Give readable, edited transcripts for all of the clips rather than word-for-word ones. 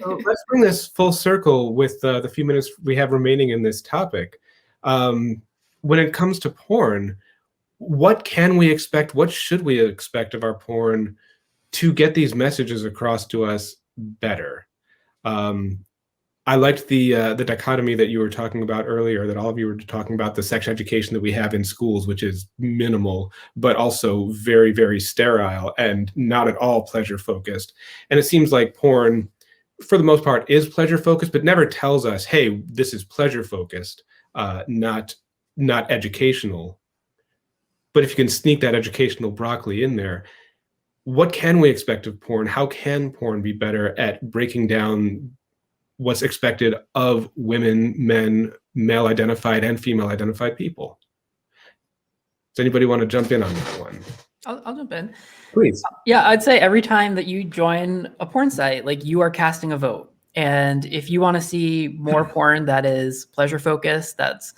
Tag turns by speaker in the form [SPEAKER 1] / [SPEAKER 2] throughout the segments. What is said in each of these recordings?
[SPEAKER 1] So let's bring this full circle with the few minutes we have remaining in this topic. When it comes to porn, what can we expect? What should we expect of our porn to get these messages across to us better? I liked the dichotomy that you were talking about earlier, that all of you were talking about the sex education that we have in schools, which is minimal, but also very, very sterile and not at all pleasure focused. And it seems like porn, for the most part, is pleasure focused, but never tells us, hey, this is pleasure focused, not educational. But if you can sneak that educational broccoli in there, what can we expect of porn? How can porn be better at breaking down what's expected of women, men, male identified and female identified people? Does anybody want to jump in on that one?
[SPEAKER 2] I'll jump in.
[SPEAKER 1] Please.
[SPEAKER 2] Yeah, I'd say every time that you join a porn site, like, you are casting a vote. And if you want to see more porn that is pleasure focused, that's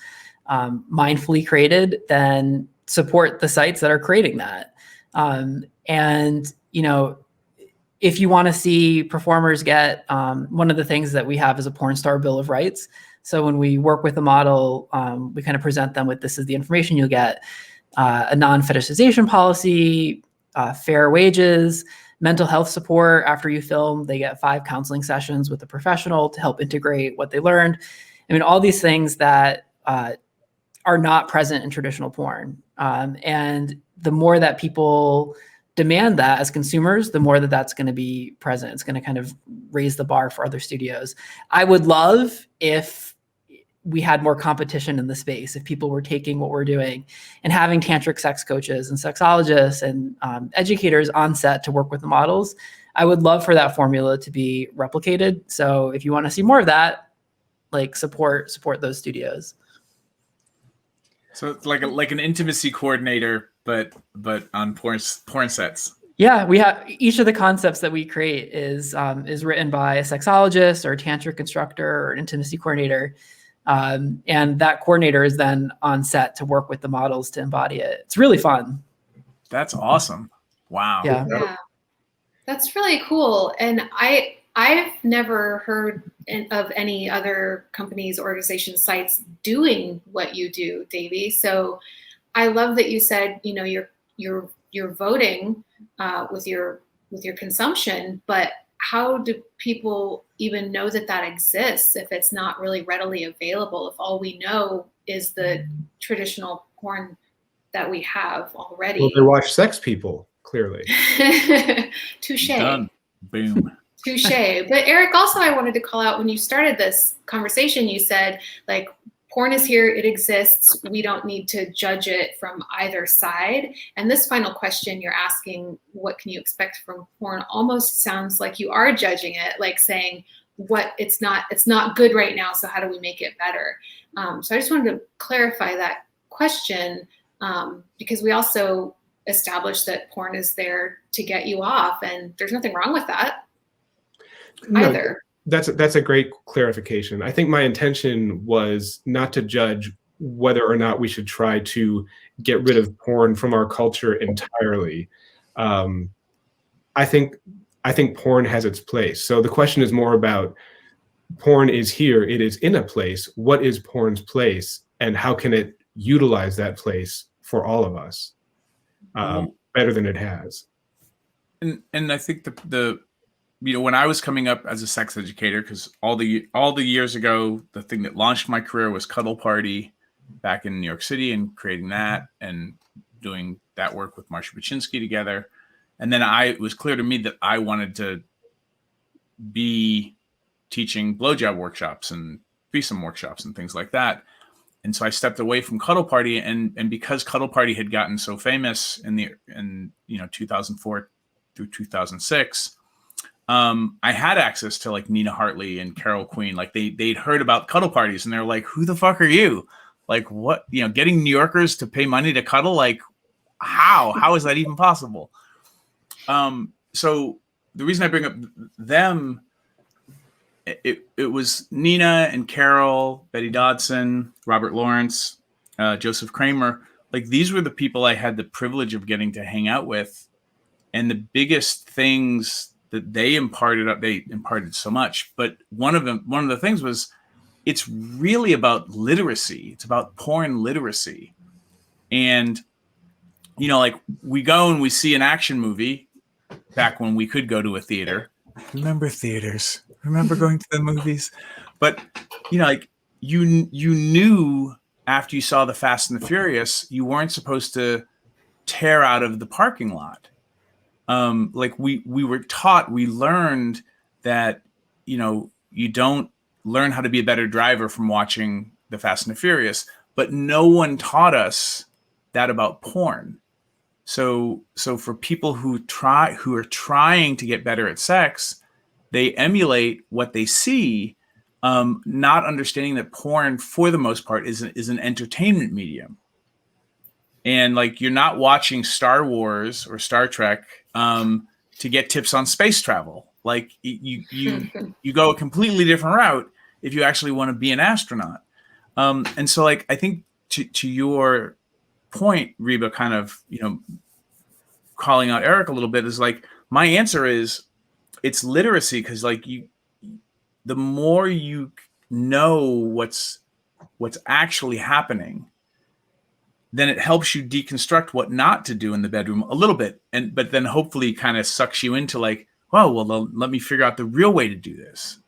[SPEAKER 2] mindfully created, then support the sites that are creating that. And, you know, if you want to see performers get, one of the things that we have is a Pornstar Bill of Rights. So when we work with a model, we kind of present them with, this is the information you'll get, a non-fetishization policy, fair wages, mental health support. After you film, they get 5 counseling sessions with a professional to help integrate what they learned. I mean, all these things that are not present in traditional porn. And the more that people demand that as consumers, the more that that's going to be present. It's going to kind of raise the bar for other studios. I would love if we had more competition in the space, if people were taking what we're doing and having tantric sex coaches and sexologists and educators on set to work with the models. I would love for that formula to be replicated. So if you want to see more of that, like, support those studios.
[SPEAKER 3] So it's like an intimacy coordinator, but on porn sets. Yeah,
[SPEAKER 2] we have, each of the concepts that we create is written by a sexologist or a tantric instructor or an intimacy coordinator. And that coordinator is then on set to work with the models to embody it. It's really fun.
[SPEAKER 3] That's awesome. Wow.
[SPEAKER 4] Yeah. That's really cool. And I've never heard of any other companies, organizations, sites doing what you do, Davey. So I love that you said, you know, you're voting with your consumption, but how do people even know that that exists if it's not really readily available? If all we know is the traditional porn that we have already.
[SPEAKER 1] Well, they watch sex people, clearly.
[SPEAKER 4] Touche.
[SPEAKER 3] Done. Boom.
[SPEAKER 4] Touche. But Eric, also, I wanted to call out, when you started this conversation, you said, like, porn is here, it exists, we don't need to judge it from either side. And this final question you're asking, what can you expect from porn, almost sounds like you are judging it, like saying, it's not good right now, so how do we make it better? So I just wanted to clarify that question, because we also established that porn is there to get you off, and there's nothing wrong with that either.
[SPEAKER 1] That's a great clarification. I think my intention was not to judge whether or not we should try to get rid of porn from our culture entirely. I think porn has its place. So the question is more about, porn is here, it is in a place. What is porn's place, and how can it utilize that place for all of us better than it has?
[SPEAKER 3] And I think the you know, when I was coming up as a sex educator, because all the years ago, the thing that launched my career was Cuddle Party back in New York City, and creating that and doing that work with Marsha Baczynski together. And then it was clear to me that I wanted to be teaching blowjob workshops and threesome workshops and things like that. And so I stepped away from Cuddle Party, and because Cuddle Party had gotten so famous in 2004 through 2006. I had access to, like, Nina Hartley and Carol Queen. Like, they'd heard about cuddle parties, and they're like, who the fuck are you? Like, what, getting New Yorkers to pay money to cuddle? Like, how is that even possible? So the reason I bring up them, it was Nina and Carol, Betty Dodson, Robert Lawrence, Joseph Kramer. Like, these were the people I had the privilege of getting to hang out with. And the biggest things that they imparted so much. But one of the things was, it's really about literacy. It's about porn literacy. And, you know, like we go and we see an action movie back when we could go to a theater. Remember theaters? Remember going to the movies? But, you know, like you knew after you saw the Fast and the Furious, you weren't supposed to tear out of the parking lot. Like we were taught, we learned that, you know, you don't learn how to be a better driver from watching the Fast and the Furious, but no one taught us that about porn. So for people who are trying to get better at sex, they emulate what they see, not understanding that porn, for the most part, is an entertainment medium. And like, you're not watching Star Wars or Star Trek to get tips on space travel. Like you go a completely different route if you actually want to be an astronaut. And so, like, I think to your point, Reba, kind of, you know, calling out Eric a little bit, is like, my answer is it's literacy, because like the more you know what's actually happening, then it helps you deconstruct what not to do in the bedroom a little bit, but then hopefully kind of sucks you into like, well, let me figure out the real way to do this.